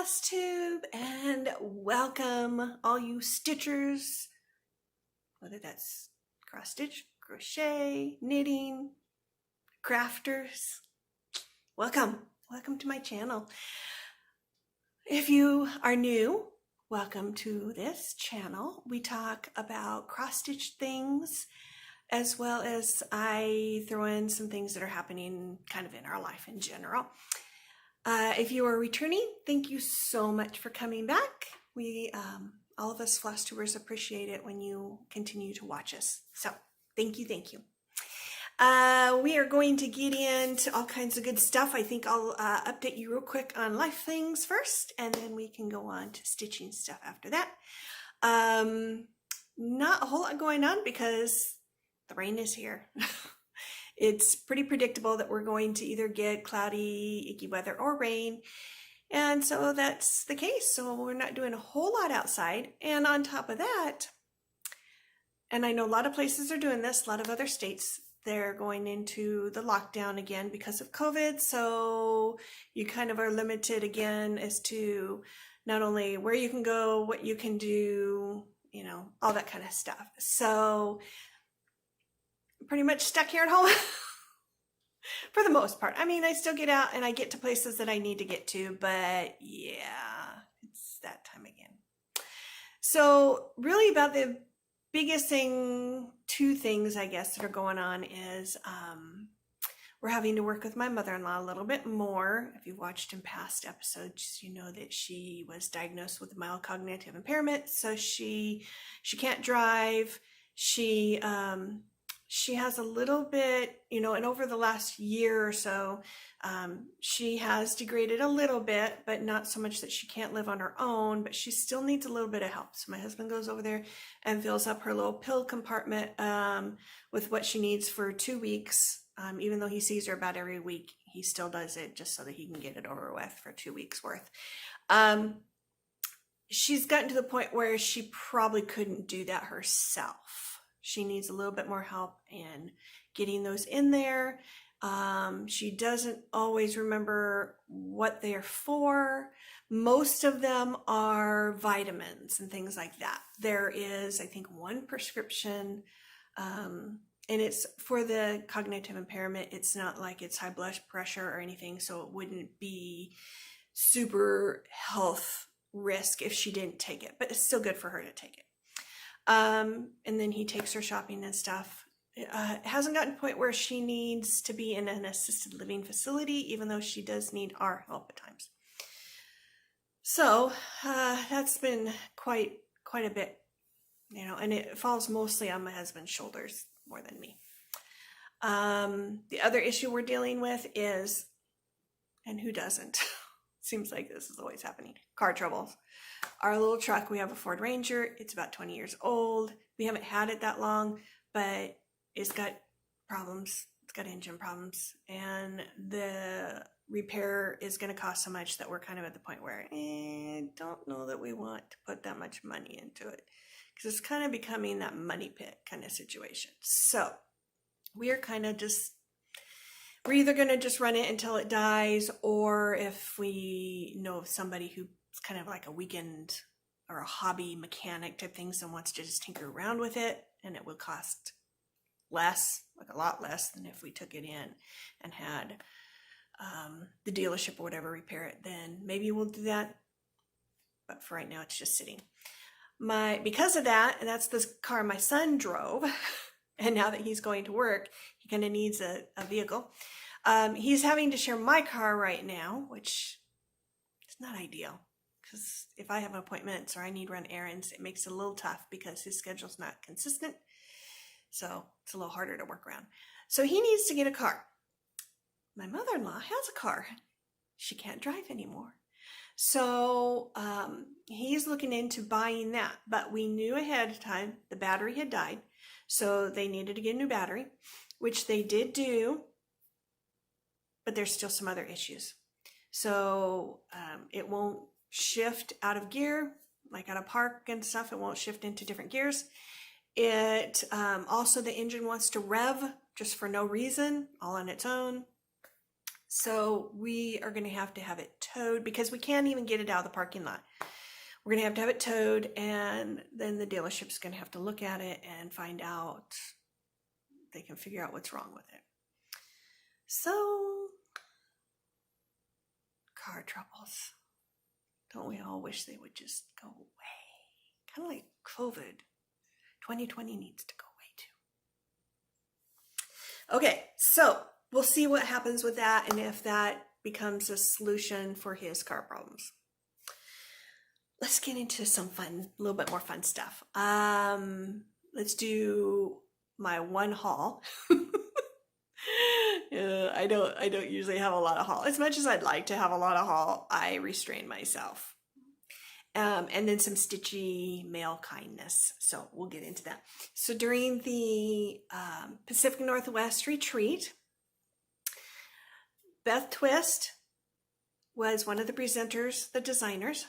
Flosstube, and welcome all you stitchers, whether that's cross stitch, crochet, knitting, crafters. Welcome to my channel. If you are new, welcome to this channel. We talk about cross stitch things, as well as I throw in some things that are happening kind of in our life in general. If you are returning, thank you so much for coming back. We, all of us Flosstubers, appreciate it when you continue to watch us. So thank you. We are going to get into all kinds of good stuff. I think I'll update you real quick on life things first, and then we can go on to stitching stuff after that. Not a whole lot going on because the rain is here. It's pretty predictable that we're going to either get cloudy, icky weather or rain. And so that's the case. So we're not doing a whole lot outside. And on top of that, and I know a lot of places are doing this, a lot of other states, they're going into the lockdown again because of COVID. So you kind of are limited again as to not only where you can go, what you can do, you know, all that kind of stuff. So pretty much stuck here at home for the most part. I mean, I still get out and I get to places that I need to get to, but yeah, it's that time again. So really about the biggest thing, two things I guess that are going on is we're having to work with my mother-in-law a little bit more. If you've watched in past episodes, you know that she was diagnosed with mild cognitive impairment. So she can't drive. She has a little bit, you know, and over the last year or so, she has degraded a little bit, but not so much that she can't live on her own, but she still needs a little bit of help. So my husband goes over there and fills up her little pill compartment with what she needs for 2 weeks. Even though he sees her about every week, he still does it just so that he can get it over with for 2 weeks worth. She's gotten to the point where she probably couldn't do that herself. She needs a little bit more help in getting those in there. She doesn't always remember what they're for. Most of them are vitamins and things like that. There is, I think, one prescription, and it's for the cognitive impairment. It's not like it's high blood pressure or anything, so it wouldn't be super health risk if she didn't take it, but it's still good for her to take it. And then he takes her shopping and stuff. It hasn't gotten to the point where she needs to be in an assisted living facility, even though she does need our help at times. So that's been quite a bit, you know, and it falls mostly on my husband's shoulders more than me. The other issue we're dealing with is, and who doesn't? Seems like this is always happening, car troubles. Our little truck, we have a Ford Ranger. It's about 20 years old. We haven't had it that long, but it's got problems. It's got engine problems. And the repair is going to cost so much that we're kind of at the point where I don't know that we want to put that much money into it, because it's kind of becoming that money pit kind of situation. So we are kind of just, we're either going to just run it until it dies, or if we know of somebody who's kind of like a weekend or a hobby mechanic type thing, so wants to just tinker around with it, and it will cost less, like a lot less than if we took it in and had the dealership or whatever repair it, then maybe we'll do that. But for right now, it's just sitting. Because of that, and that's the car my son drove, and now that he's going to work, he kind of needs a vehicle. He's having to share my car right now, which is not ideal, because if I have appointments or I need to run errands, it makes it a little tough because his schedule's not consistent. So it's a little harder to work around. So he needs to get a car. My mother-in-law has a car. She can't drive anymore. So he's looking into buying that, but we knew ahead of time the battery had died. So they needed to get a new battery, which they did do, but there's still some other issues. So it won't shift out of gear, like out of park and stuff. It won't shift into different gears. It also, the engine wants to rev just for no reason, all on its own. So we are going to have it towed because we can't even get it out of the parking lot. We're going to have it towed, and then the dealership's going to have to look at it and find out, they can figure out what's wrong with it. So, car troubles. Don't we all wish they would just go away? Kind of like COVID. 2020 needs to go away too. Okay, so we'll see what happens with that and if that becomes a solution for his car problems. Let's get into some fun, a little bit more fun stuff. Let's do my one haul. I don't usually have a lot of haul. As much as I'd like to have a lot of haul, I restrain myself. And then some stitchy mail kindness. So we'll get into that. So during the Pacific Northwest retreat, Beth Twist was one of the presenters, the designers,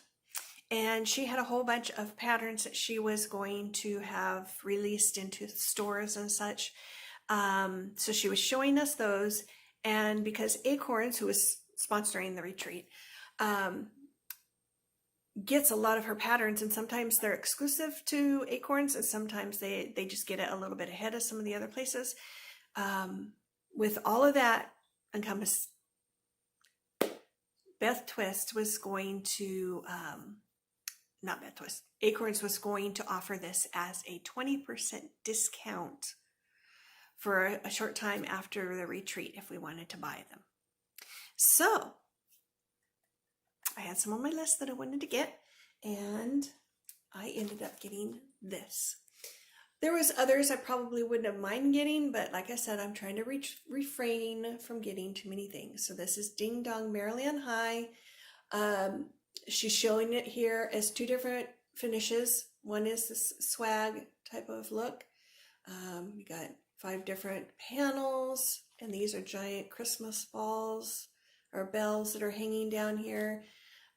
and she had a whole bunch of patterns that she was going to have released into stores and such. So she was showing us those, and because Acorns, who was sponsoring the retreat, gets a lot of her patterns, and sometimes they're exclusive to Acorns, and sometimes they just get it a little bit ahead of some of the other places. With all of that encompassed, Beth Twist was going to, not Beth Twist, Acorns was going to offer this as a 20% discount for a short time after the retreat if we wanted to buy them. So I had some on my list that I wanted to get, and I ended up getting this. There was others I probably wouldn't have minded getting, but like I said, I'm trying to refrain from getting too many things. So this is Ding Dong Merrily on High. She's showing it here as two different finishes. One is this swag type of look. We got 5 different panels, and these are giant Christmas balls or bells that are hanging down here.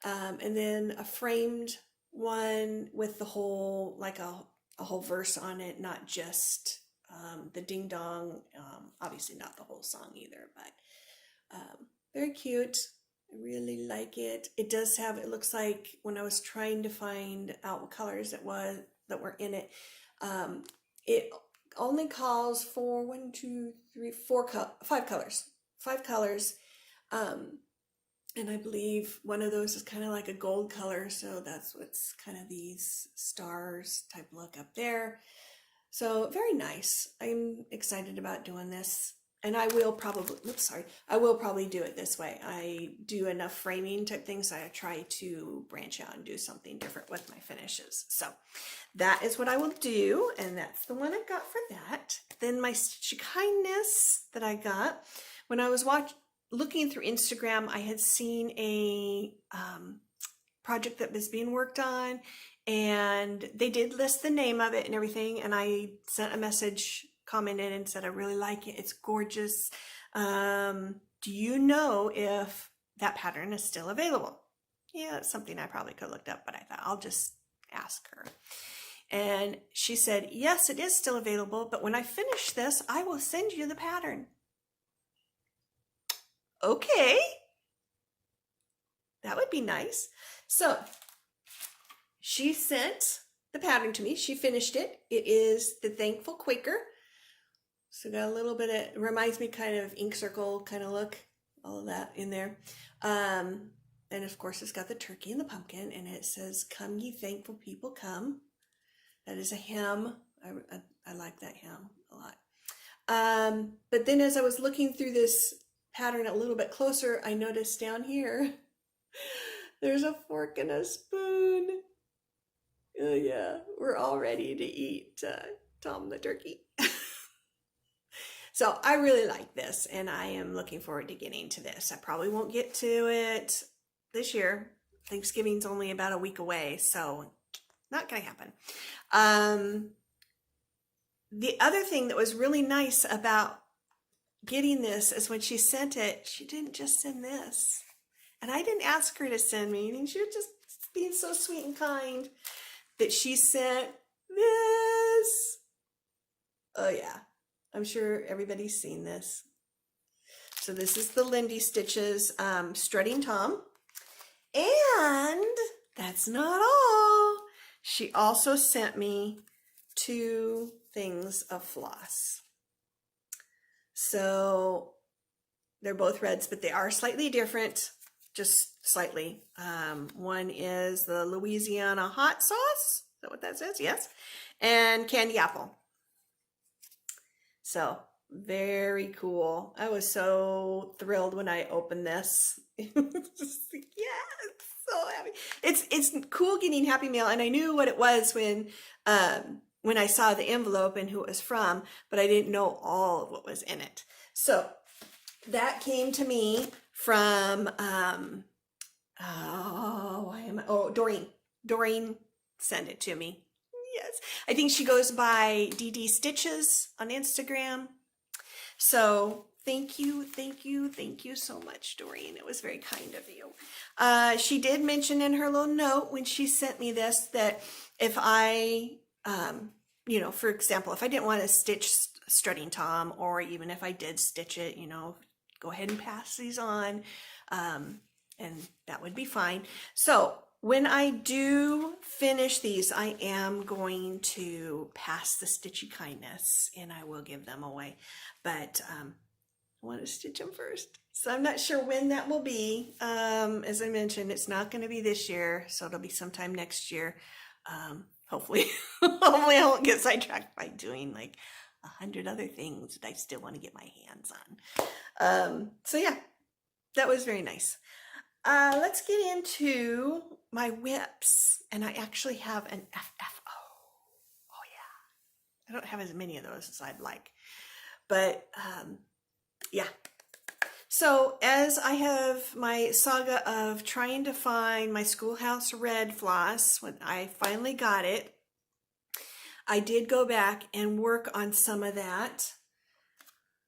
And then a framed one with the whole, like a whole verse on it, not just the ding dong, obviously not the whole song either, but very cute. I really like it. It does have, it looks like when I was trying to find out what colors that were in it, it only calls for 5 colors. 5 colors. And I believe one of those is kind of like a gold color, so that's what's kind of these stars type look up there. So very nice. I'm excited about doing this, and I will probably do it this way. I do enough framing type things, so I try to branch out and do something different with my finishes. So that is what I will do, and that's the one I got for that. Then my Stitchy Kindness that I got, when I was looking through Instagram, I had seen a project that was being worked on, and they did list the name of it and everything, and I sent a message, commented, and said I really like it. It's gorgeous. Do you know if that pattern is still available? Yeah, it's something I probably could have looked up, but I thought I'll just ask her. And she said, yes, it is still available, but when I finish this, I will send you the pattern. Okay, that would be nice. So she sent the pattern to me. She finished it. It is the Thankful Quaker. So got a little bit of, it reminds me kind of ink circle kind of look, all of that in there. And of course it's got the turkey and the pumpkin, and it says, "Come ye thankful people, come." That is a hymn. I like that hymn a lot. But then as I was looking through this pattern a little bit closer, I noticed down here there's a fork and a spoon. Oh yeah, we're all ready to eat Tom the turkey. So I really like this, and I am looking forward to getting to this. I probably won't get to it this year. Thanksgiving's only about a week away, so not gonna happen. The other thing that was really nice about getting this is when she sent it, she didn't just send this. And I didn't ask her to send me anything. She was just being so sweet and kind that she sent this. Oh yeah, I'm sure everybody's seen this. So this is the Lindy Stitches Strutting Tom. And that's not all. She also sent me 2 things of floss. So they're both reds, but they are slightly different, just slightly. One is the Louisiana hot sauce. Is that what that says? Yes. And candy apple. So very cool. I was so thrilled when I opened this. Yes, so happy. It's cool getting Happy Mail, and I knew what it was when I saw the envelope and who it was from, but I didn't know all of what was in it. So that came to me from Doreen. Doreen sent it to me. Yes, I think she goes by DD Stitches on Instagram. So thank you so much, Doreen. It was very kind of you. She did mention in her little note when she sent me this that if I, for example, if I didn't want to stitch Strutting Tom, or even if I did stitch it, go ahead and pass these on, and that would be fine. So when I do finish these, I am going to pass the Stitchy Kindness, and I will give them away. But I want to stitch them first. So I'm not sure when that will be. As I mentioned, it's not going to be this year, so it'll be sometime next year. Hopefully, hopefully I won't get sidetracked by doing like 100 other things that I still want to get my hands on. So yeah, that was very nice. Let's get into my whips, and I actually have an FFO. Oh yeah, I don't have as many of those as I'd like, but yeah. So as I have my saga of trying to find my Schoolhouse Red floss, when I finally got it, I did go back and work on some of that.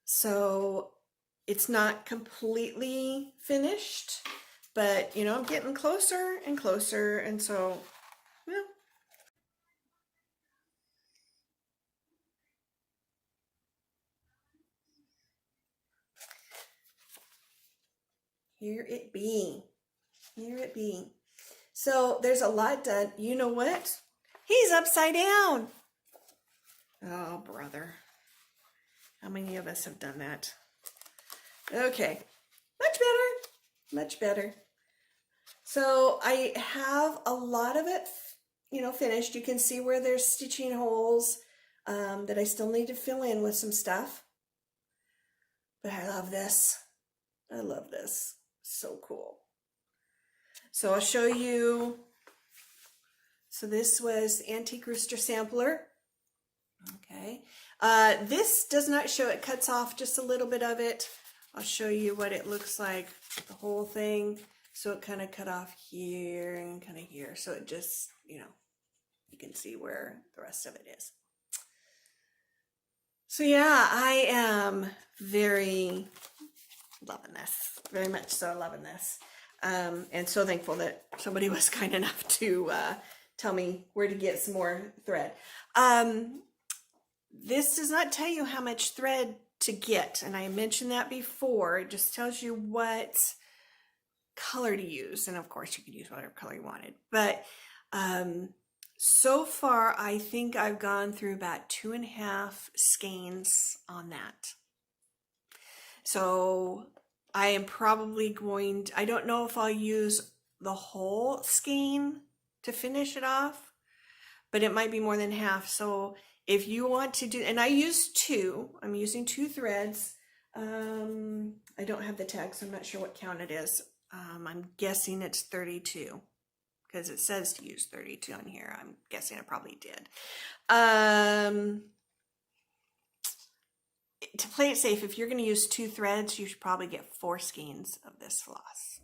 So it's not completely finished, but I'm getting closer and closer, and so, well. Here it be. Here it be. So there's a lot done. You know what? He's upside down. Oh, brother. How many of us have done that? Okay. Much better. Much better. So I have a lot of it, finished. You can see where there's stitching holes that I still need to fill in with some stuff. But I love this. I love this. So cool. So I'll show you. So this was Antique Rooster Sampler. Okay. This does not show, it cuts off just a little bit of it. I'll show you what it looks like, the whole thing. So it kind of cut off here and kind of here. So it just, you can see where the rest of it is. So yeah, I am very loving this, very much so loving this. And so thankful that somebody was kind enough to tell me where to get some more thread. This does not tell you how much thread to get, and I mentioned that before. It just tells you what color to use, and of course you could use whatever color you wanted. But so far I think I've gone through about 2.5 skeins on that. So I am probably going to, I don't know if I'll use the whole skein to finish it off, but it might be more than half. So if you want to do, and I use 2, I'm using 2 threads. I don't have the tag, so I'm not sure what count it is. I'm guessing it's 32 because it says to use 32 on here. I'm guessing I probably did. To play it safe, if you're going to use 2 threads, you should probably get 4 skeins of this floss,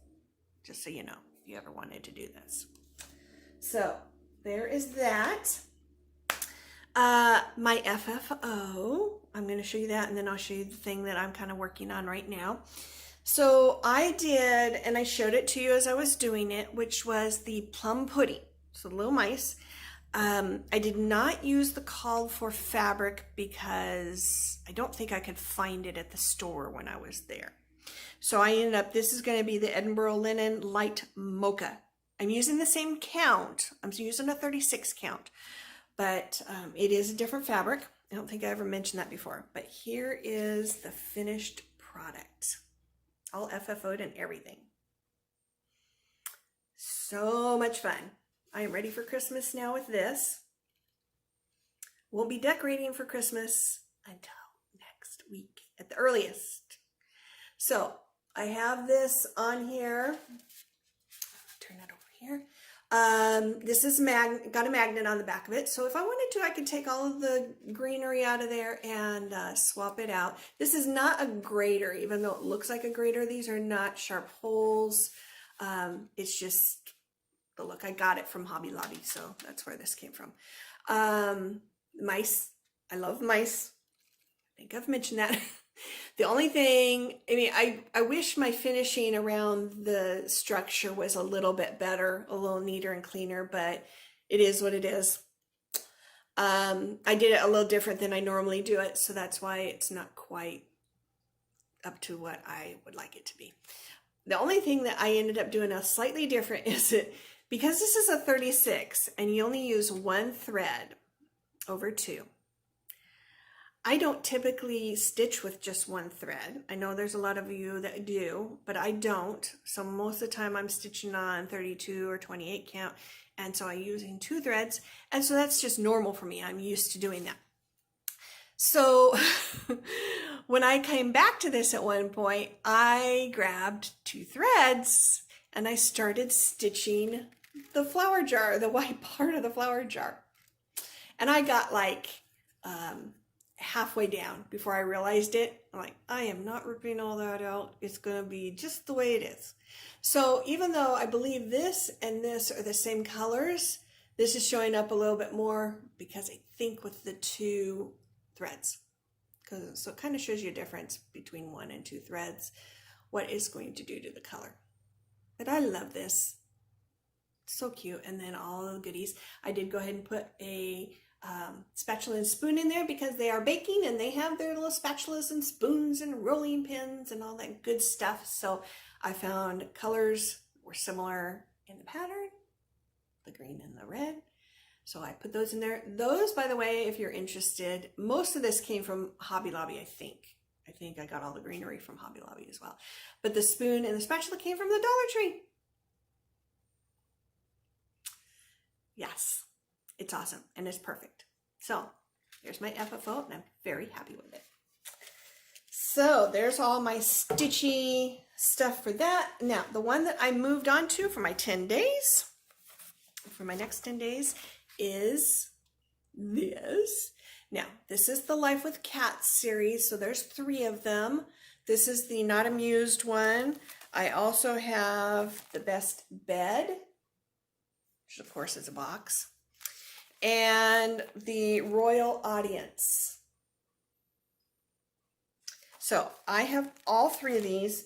just so you know, if you ever wanted to do this. So there is that. My FFO, I'm going to show you that, and then I'll show you the thing that I'm kind of working on right now. So I did, and I showed it to you as I was doing it, which was the plum pudding. So the little mice. I did not use the called for fabric because I don't think I could find it at the store when I was there. So I ended up, this is going to be the Edinburgh Linen Light Mocha. I'm using the same count. I'm using a 36 count, but it is a different fabric. I don't think I ever mentioned that before, but here is the finished product. All FFO'd and everything. So much fun. I am ready for Christmas now with this. We'll be decorating for Christmas until next week at the earliest. So I have this on here. Turn that over here. This is got a magnet on the back of it. So if I wanted to, I could take all of the greenery out of there and swap it out. This is not a grater, even though it looks like a grater. These are not sharp holes. It's just the look. I got it from Hobby Lobby, so that's where this came from. Mice. I love mice. I think I've mentioned that. The only thing, I mean, I wish my finishing around the structure was a little bit better, a little neater and cleaner, but it is what it is. I did it a little different than I normally do it, so that's why it's not quite up to what I would like it to be. The only thing that I ended up doing a slightly different is it, because this is a 36 and you only use one thread over two. I don't typically stitch with just one thread. I know there's a lot of you that do, but I don't. So most of the time I'm stitching on 32 or 28 count, and so I'm using two threads, and so that's just normal for me. I'm used to doing that. So when I came back to this at one point, I grabbed two threads and I started stitching the flower jar, the white part of the flower jar. And I got like halfway down before I realized it. I'm like, I am not ripping all that out. It's going to be just the way it is. So even though I believe this and this are the same colors, this is showing up a little bit more because I think with the two threads. So it kind of shows you a difference between one and two threads, what is going to do to the color. But I love this. So cute. And then all the goodies. I did go ahead and put a spatula and spoon in there because they are baking and they have their little spatulas and spoons and rolling pins and all that good stuff. So I found colors were similar in the pattern, the green and the red. So I put those in there. Those, by the way, if you're interested, most of this came from Hobby Lobby, I think. I think I got all the greenery from Hobby Lobby as well. But the spoon and the spatula came from the Dollar Tree. Yes. It's awesome and it's perfect. So here's my FFO and I'm very happy with it. So there's all my stitchy stuff for that. Now the one that I moved on to for my 10 days, for my next 10 days is this. Now this is the Life with Cats series. So there's 3 of them. This is the Not Amused one. I also have the Best Bed, which of course is a box, and the Royal Audience. So I have all 3 of these.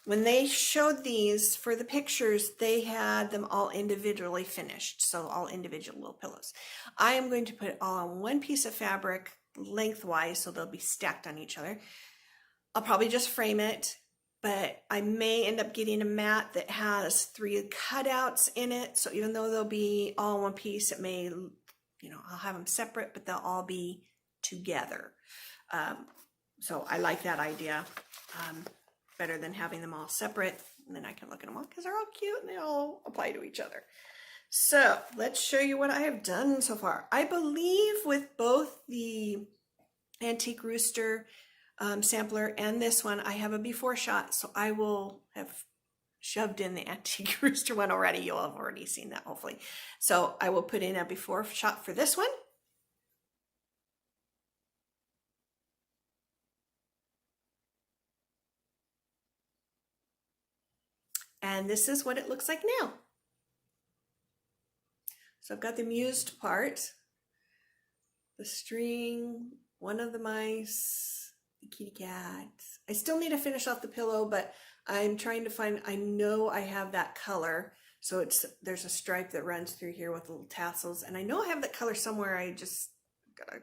When they showed these for the pictures, they had them all individually finished, so all individual little pillows. I am going to put it all on one piece of fabric lengthwise, so they'll be stacked on each other. I'll probably just frame it, but I may end up getting a mat that has 3 cutouts in it. So even though they'll be all in one piece, it may, you know, I'll have them separate, but they'll all be together. So I like that idea better than having them all separate. And then I can look at them all because they're all cute and they all apply to each other. So let's show you what I have done so far. I believe with both the Antique Rooster sampler and this one, I have a before shot, so I will have shoved in the Antique Rooster one already. You'll have already seen that, hopefully. So I will put in a before shot for this one. And this is what it looks like now. So I've got the amused part, the string, one of the mice, the kitty cat. I still need to finish off the pillow, but I'm trying to find, I know I have that color. So there's a stripe that runs through here with little tassels. And I know I have that color somewhere. I just gotta,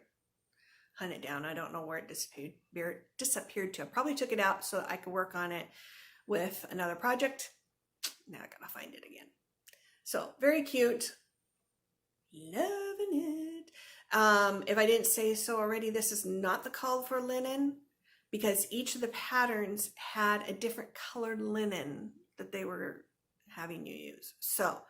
hunt it down. I don't know where it disappeared to. I probably took it out so I could work on it with another project. Now I gotta find it again. So very cute. Loving it. If I didn't say so already, this is not the call for linen because each of the patterns had a different colored linen that they were having you use. So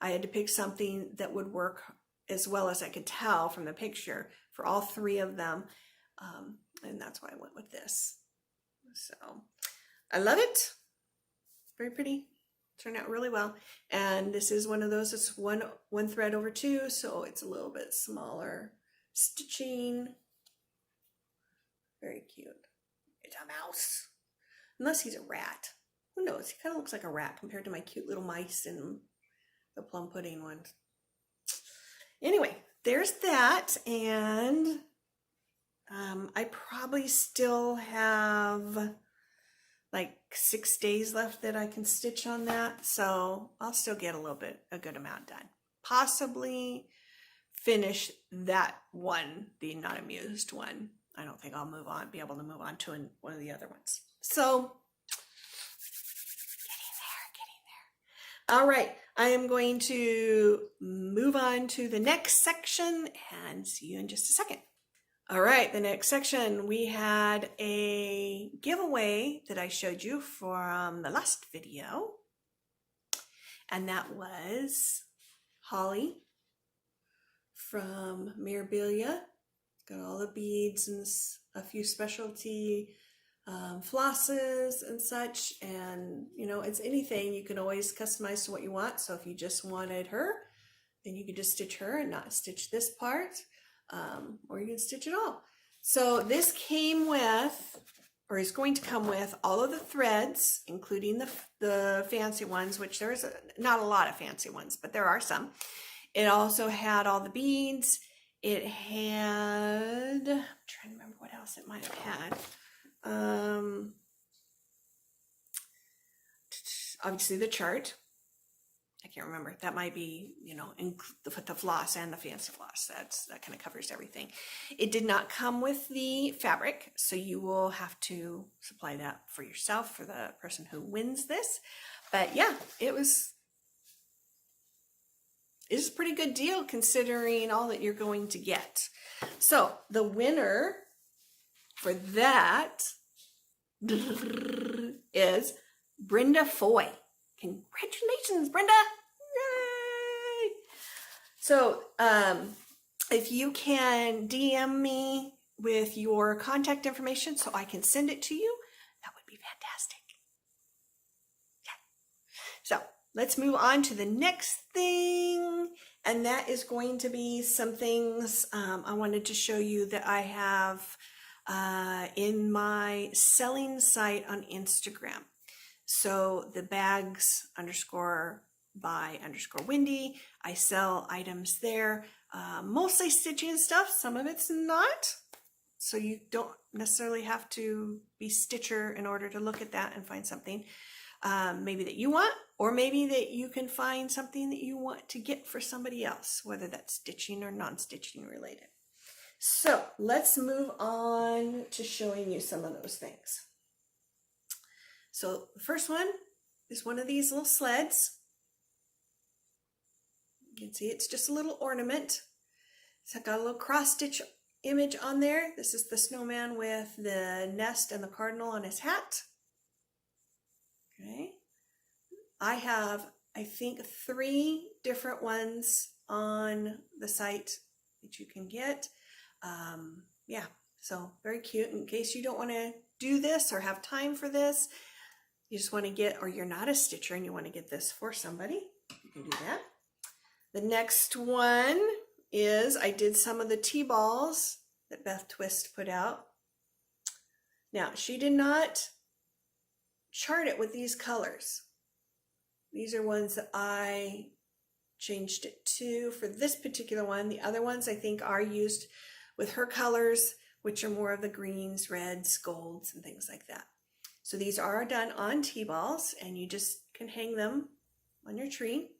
I had to pick something that would work as well as I could tell from the picture for all three of them. And that's why I went with this. So I love it. Very pretty. Turned out really well. And this is one of those, it's one thread over two, so it's a little bit smaller stitching. Very cute. It's a mouse. Unless he's a rat. Who knows? He kind of looks like a rat compared to my cute little mice in the plum pudding ones. Anyway, there's that. And I probably still have like 6 days left that I can stitch on that. So I'll still get a good amount done. Possibly finish that one, the not amused one. I don't think I'll be able to move on to one of the other ones. So getting there. All right, I am going to move on to the next section and see you in just a second. All right, the next section, we had a giveaway that I showed you from the last video. And that was Holly from Mirabilia. Got all the beads and a few specialty flosses and such. And, you know, it's anything. You can always customize to what you want. So if you just wanted her, then you could just stitch her and not stitch this part. Or you can stitch it all. So this came with, or is going to come with, all of the threads, including the fancy ones, which there's not a lot of fancy ones, but there are some. It also had all the beads. It had, I'm trying to remember what else it might have had. Obviously the chart. I can't remember. That might be, you know, the floss and the fancy floss. That kind of covers everything. It did not come with the fabric, so you will have to supply that for yourself for the person who wins this. But yeah, it's a pretty good deal considering all that you're going to get. So the winner for that is Brenda Foy. Congratulations, Brenda. Yay. So if you can DM me with your contact information so I can send it to you, that would be fantastic. Yeah. So let's move on to the next thing. And that is going to be some things I wanted to show you that I have in my selling site on Instagram. So the bags _by_Wendy, I sell items there, mostly stitching stuff. Some of it's not. So you don't necessarily have to be Stitcher in order to look at that and find something maybe that you want, or maybe that you can find something that you want to get for somebody else, whether that's stitching or non-stitching related. So let's move on to showing you some of those things. So the first one is one of these little sleds. You can see it's just a little ornament. It's got a little cross stitch image on there. This is the snowman with the nest and the cardinal on his hat. Okay. I have, I think, 3 different ones on the site that you can get. Yeah, so very cute. In case you don't want to do this or have time for this, you just want to get, or you're not a stitcher and you want to get this for somebody, you can do that. The next one is, I did some of the T-balls that Beth Twist put out. Now, she did not chart it with these colors. These are ones that I changed it to for this particular one. The other ones I think are used with her colors, which are more of the greens, reds, golds, and things like that. So these are done on T-balls, and you just can hang them on your tree.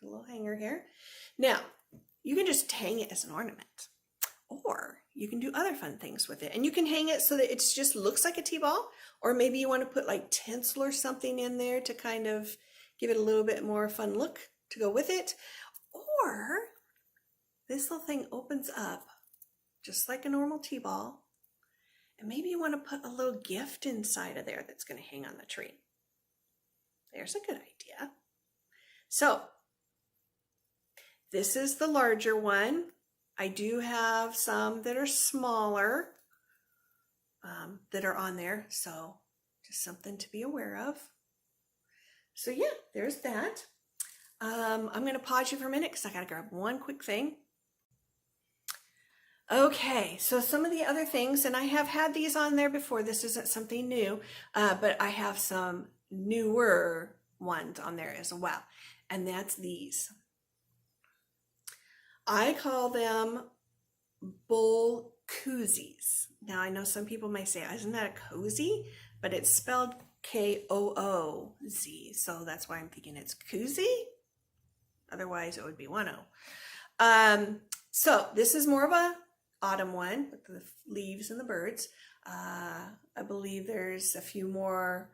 A little hanger here. Now, you can just hang it as an ornament, Or you can do other fun things with it. And you can hang it so that it just looks like a T-ball, or maybe you want to put like tinsel or something in there to kind of give it a little bit more fun look to go with it. Or this little thing opens up just like a normal T-ball, and maybe you want to put a little gift inside of there that's going to hang on the tree. There's a good idea. So this is the larger one. I do have some that are smaller that are on there, so just something to be aware of. So yeah, there's that. I'm going to pause you for a minute because I got to grab one quick thing. Okay, so some of the other things, and I have had these on there before, this isn't something new, but I have some newer ones on there as well, and that's these. I call them bowl koozies. Now I know some people may say, isn't that a cozy? But it's spelled K-O-O-Z, so that's why I'm thinking it's koozie. Otherwise it would be 1-0. So this is more of a autumn one with the leaves and the birds. I believe there's a few more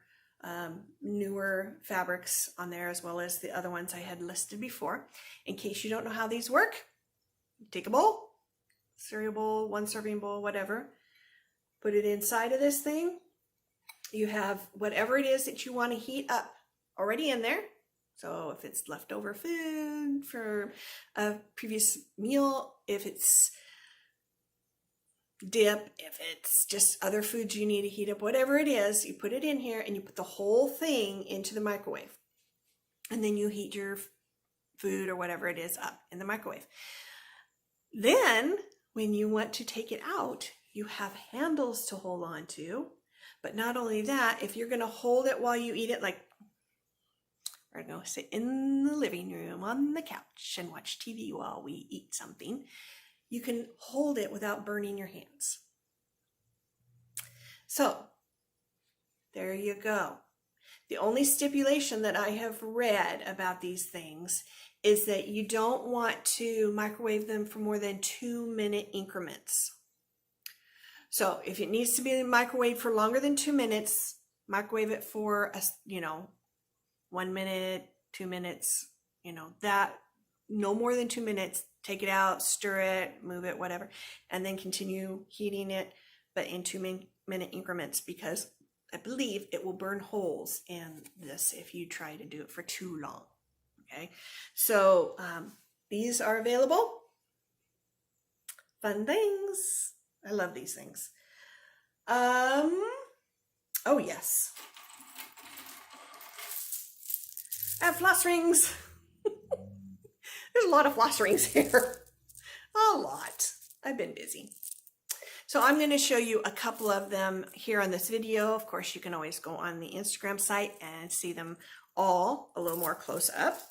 newer fabrics on there, as well as the other ones I had listed before. In case you don't know how these work, take a bowl, cereal bowl, 1 serving bowl, whatever, put it inside of this thing. You have whatever it is that you want to heat up already in there. So if it's leftover food for a previous meal, if it's dip, if it's just other foods you need to heat up, whatever it is, you put it in here and you put the whole thing into the microwave. And then you heat your food or whatever it is up in the microwave. Then when you want to take it out, you have handles to hold on to. But not only that, if you're going to hold it while you eat it, like we're going to sit in the living room on the couch and watch TV while we eat something, you can hold it without burning your hands. So there you go. The only stipulation that I have read about these things is that you don't want to microwave them for more than 2-minute increments. So if it needs to be microwaved for longer than 2 minutes, microwave it for 1 minute, 2 minutes, that no more than 2 minutes. Take it out, stir it, move it, whatever, and then continue heating it, but in 2-minute increments, because I believe it will burn holes in this if you try to do it for too long. Okay, so these are available. Fun things. I love these things. Oh yes, I have floss rings. There's a lot of floss rings here. A lot. I've been busy. So I'm going to show you a couple of them here on this video. Of course, you can always go on the Instagram site and see them all a little more close up.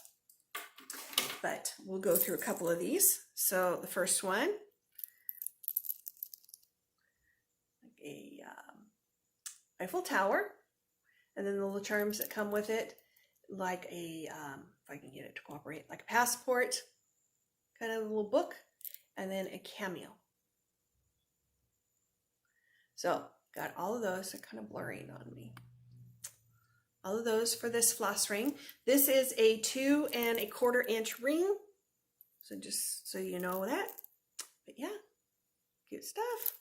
But we'll go through a couple of these. So the first one, a Eiffel Tower, and then the little charms that come with it, like a, if I can get it to cooperate, like a passport, kind of a little book, and then a cameo. So got all of those. They're kind of blurring on me. All of those for this floss ring. This is a 2 1/4 inch ring. So just so you know that. But yeah, cute stuff.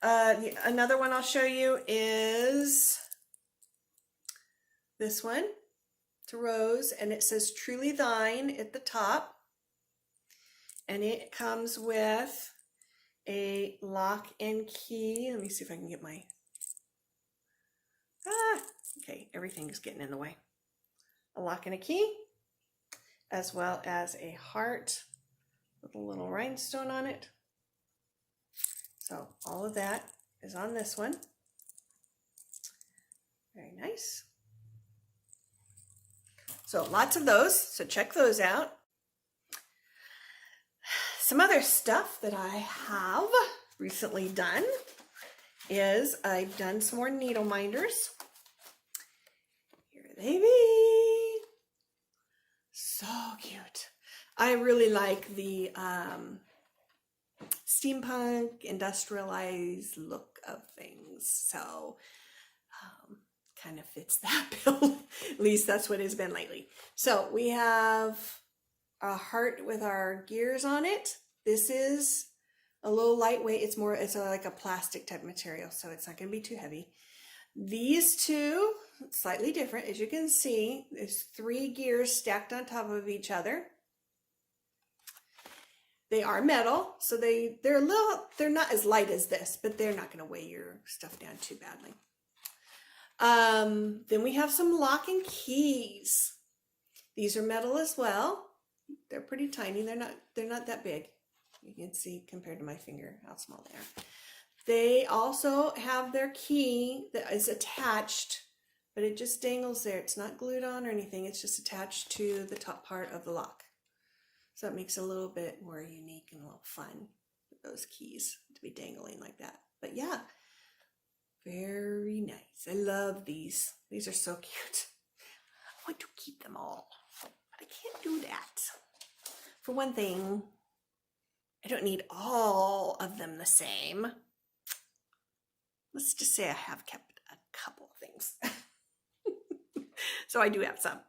Another one I'll show you is this one. It's a rose, and it says Truly Thine at the top. And it comes with a lock and key. Let me see if I can get my, okay, everything is getting in the way. A lock and a key, as well as a heart with a little rhinestone on it. So all of that is on this one. Very nice. So lots of those, so check those out. Some other stuff that I have recently done is I've done some more needle minders. Here they be. So cute. I really like the steampunk, industrialized look of things. So kind of fits that bill. At least that's what it's been lately. So we have a heart with our gears on it. This is a little lightweight. It's like a plastic type material, so it's not going to be too heavy. These two, slightly different. As you can see, there's 3 gears stacked on top of each other. They are metal, so they're not as light as this, but they're not going to weigh your stuff down too badly. Then we have some lock and keys. These are metal as well. They're pretty tiny. They're not that big. You can see compared to my finger how small they are. They also have their key that is attached, but it just dangles there. It's not glued on or anything. It's just attached to the top part of the lock. So that makes it a little bit more unique and a little fun with those keys to be dangling like that. But yeah, very nice. I love these. These are so cute. I want to keep them all, but I can't do that. For one thing, I don't need all of them the same. Let's just say I have kept a couple of things. So I do have some.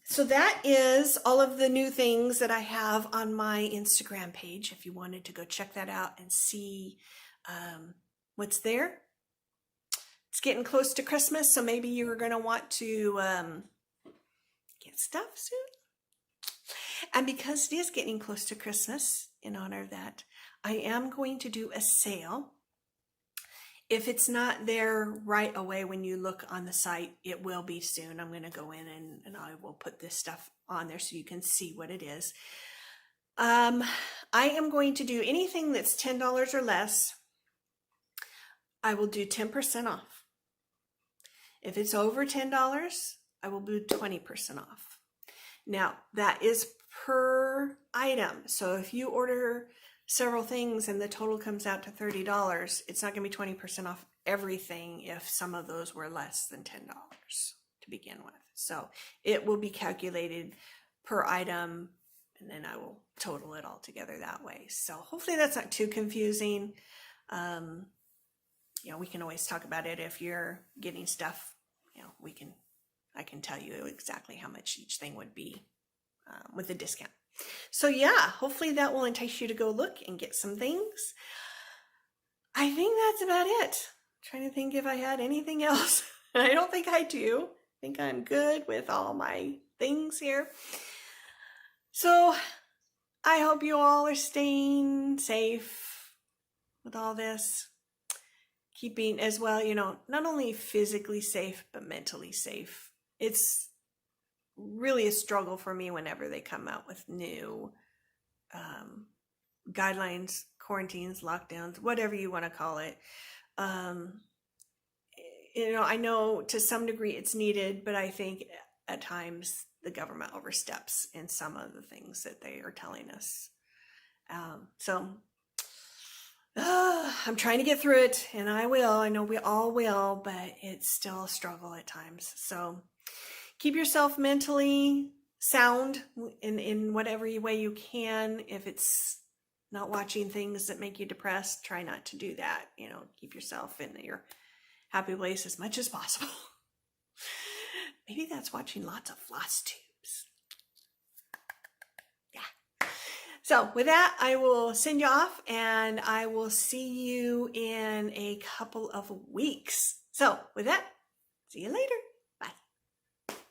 So that is all of the new things that I have on my Instagram page. If you wanted to go check that out and see what's there. It's getting close to Christmas, so maybe you're going to want to get stuff soon. And because it is getting close to Christmas, in honor of that, I am going to do a sale. If it's not there right away when you look on the site, it will be soon. I'm going to go in and I will put this stuff on there so you can see what it is. I am going to do anything that's $10 or less. I will do 10% off. If it's over $10, I will do 20% off. Now, that is per item. So if you order several things and the total comes out to $30, it's not going to be 20% off everything if some of those were less than $10 to begin with. So it will be calculated per item, and then I will total it all together that way. So hopefully that's not too confusing. We can always talk about it if you're getting stuff. I can tell you exactly how much each thing would be with a discount. So yeah, hopefully that will entice you to go look and get some things. I think that's about it. I'm trying to think if I had anything else. I don't think I do. I think I'm good with all my things here. So I hope you all are staying safe with all this. Keeping as well, not only physically safe, but mentally safe. It's really a struggle for me whenever they come out with new guidelines, quarantines, lockdowns, whatever you want to call it. I know to some degree it's needed, but I think at times the government oversteps in some of the things that they are telling us. I'm trying to get through it, and I will. I know we all will, but it's still a struggle at times. So keep yourself mentally sound in whatever way you can. If it's not watching things that make you depressed, try not to do that. Keep yourself in your happy place as much as possible. Maybe that's watching lots of Flosstubes. Yeah. So with that, I will send you off, and I will see you in a couple of weeks. So with that, see you later.